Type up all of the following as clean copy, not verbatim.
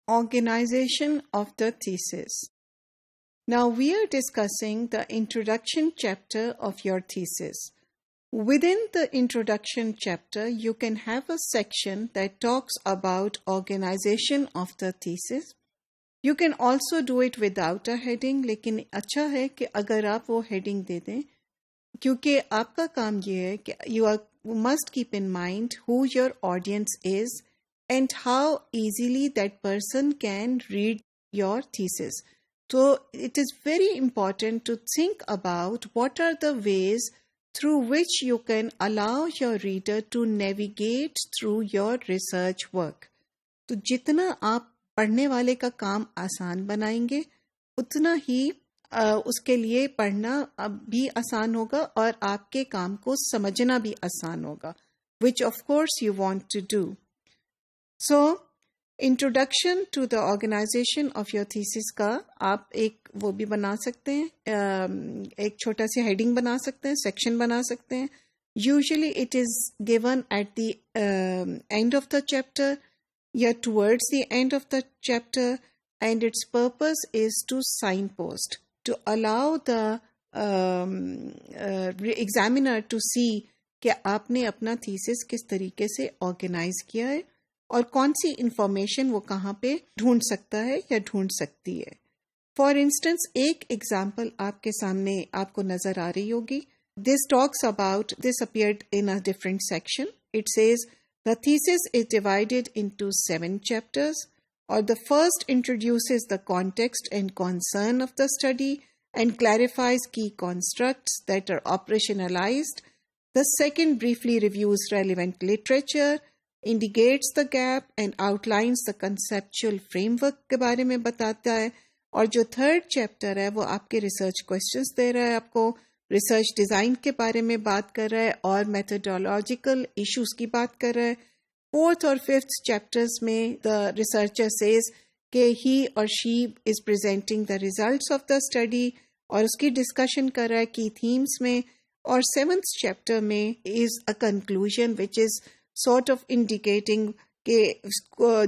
Organization of the thesis. Now we are discussing the introduction chapter of your thesis. Within the introduction chapter, you can have a section that talks about organization of the thesis. You can also do it without a heading, लेकिन अच्छा है कि अगर आप वो heading दे दें, क्योंकि आपका काम ये है कि you must keep in mind who your audience is and how easily that person can read your thesis. So it is very important to think about what are the ways through which you can allow your reader to navigate through your research work. तो जितना आप पढ़ने वाले का काम आसान बनाएंगे, उतना ही उसके लिए पढ़ना भी आसान होगा और आपके काम को समझना भी आसान होगा, which of course you want to do. So, introduction to the organization of your thesis का आप एक वो भी बना सकते हैं, एक छोटा सा heading बना सकते हैं, section बना सकते हैं. Usually it is given at the end of the chapter, towards the end of the chapter, and its purpose is to signpost, to allow the examiner to see कि आपने अपना thesis किस तरीके से organize किया है और कौन सी इंफॉर्मेशन वो कहाँ पे ढूंढ सकता है या ढूंढ सकती है. फॉर इंस्टेंस एक एग्जाम्पल आपके सामने आपको नजर आ रही होगी. This talks about, this appeared in a different section. It says the thesis is divided into 7 chapters और the first introduces the context and concern of the study and clarifies key constructs that are operationalized. The second briefly reviews relevant literature, indicates the gap and outlines the conceptual framework के बारे में बताता है. और जो third chapter है वो आपके रिसर्च क्वेश्चंस दे रहा है, आपको रिसर्च डिज़ाइन के बारे में बात कर रहा है और मेथोडोलॉजिकल इश्यूज की बात कर रहा है. फोर्थ और फिफ्थ चैप्टर्स में द रिसर्चर सेज कि ही और she is presenting the results of the study और उसकी डिस्कशन कर रहा है की थीम्स में. और सेवंथ चैप्टर में is a conclusion which is sort of indicating कि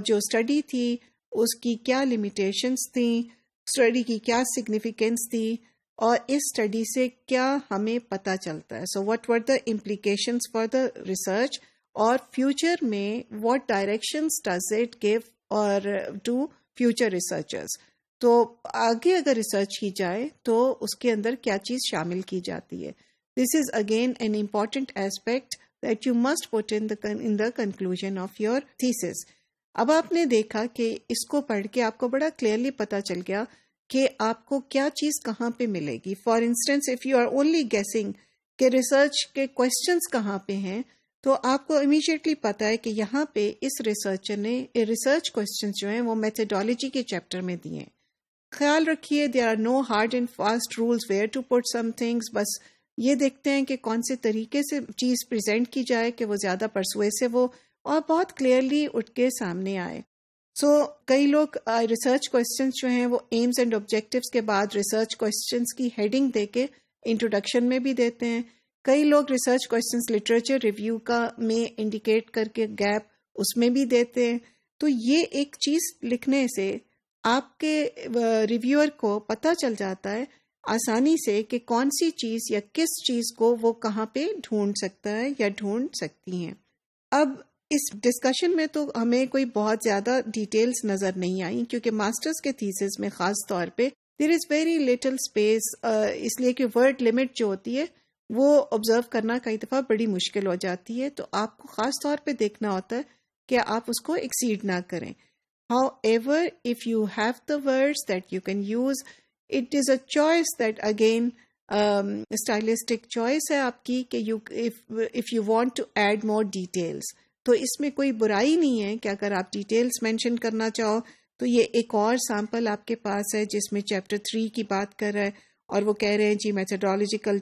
जो स्टडी थी उसकी क्या लिमिटेशंस थी, स्टडी की क्या सिग्निफिकेंस थी और इस स्टडी से क्या हमें पता चलता है. So what were the implications for the research और फ्यूचर में what directions does it give और टू फ्यूचर रिसर्चर्स. तो आगे अगर रिसर्च की जाए तो उसके अंदर क्या चीज़ शामिल की जाती है. This is again an important aspect that you must put in the conclusion of your thesis. अब आपने देखा कि इसको पढ़ के आपको बड़ा क्लियरली पता चल गया कि आपको क्या चीज़ कहाँ पे मिलेगी. For instance if you are only guessing कि रिसर्च के क्वेश्चंस कहाँ पे हैं, तो आपको इमीडिएटली पता है कि यहाँ पे इस रिसर्चर ने रिसर्च क्वेश्चंस जो हैं वो मेथोडोलॉजी के चैप्टर में दिए हैं. ख्याल रखिए there are no hard and fast rules where to put some things. बस ये देखते हैं कि कौन से तरीके से चीज़ प्रेजेंट की जाए कि वो ज़्यादा परसुएसिव हो और बहुत क्लियरली उठ के सामने आए. सो कई लोग रिसर्च क्वेश्चंस जो हैं वो एम्स एंड ऑब्जेक्टिव्स के बाद रिसर्च क्वेश्चंस की हेडिंग दे के इंट्रोडक्शन में भी देते हैं. कई लोग रिसर्च क्वेश्चंस लिटरेचर रिव्यू का में इंडिकेट करके गैप उसमें भी देते हैं. तो ये एक चीज़ लिखने से आपके रिव्यूअर को पता चल जाता है आसानी से कि कौन सी चीज़ या किस चीज़ को वो कहाँ पे ढूंढ सकता है या ढूंढ सकती हैं. अब इस डिस्कशन में तो हमें कोई बहुत ज़्यादा डिटेल्स नज़र नहीं आई क्योंकि मास्टर्स के थीसिस में ख़ास तौर पे there is very little space, इसलिए कि वर्ड लिमिट जो होती है वो ऑब्जर्व करना कई दफ़ा बड़ी मुश्किल हो जाती है. तो आपको ख़ास तौर पे देखना होता है कि आप उसको एक्सीड ना करें. However, if you have the words that you can use, it is a choice that again stylistic choice है आपकी कि if you want to add more details, तो इसमें कोई बुराई नहीं है कि अगर आप डिटेल्स मेंशन करना चाहो. तो ये एक और सैम्पल आपके पास है जिसमें चैप्टर 3 की बात कर रहा है और वो कह रहे हैं जी मेथोडोलॉजिकल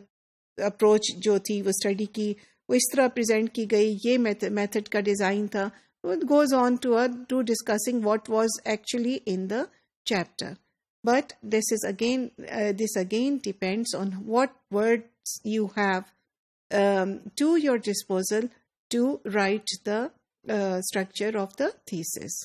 अप्रोच जो थी वो स्टडी की वो इस तरह प्रेजेंट की गई, ये मेथड का डिज़ाइन था. It goes on to discussing what was actually in the chapter. But this again depends on what words you have to your disposal to write the structure of the thesis.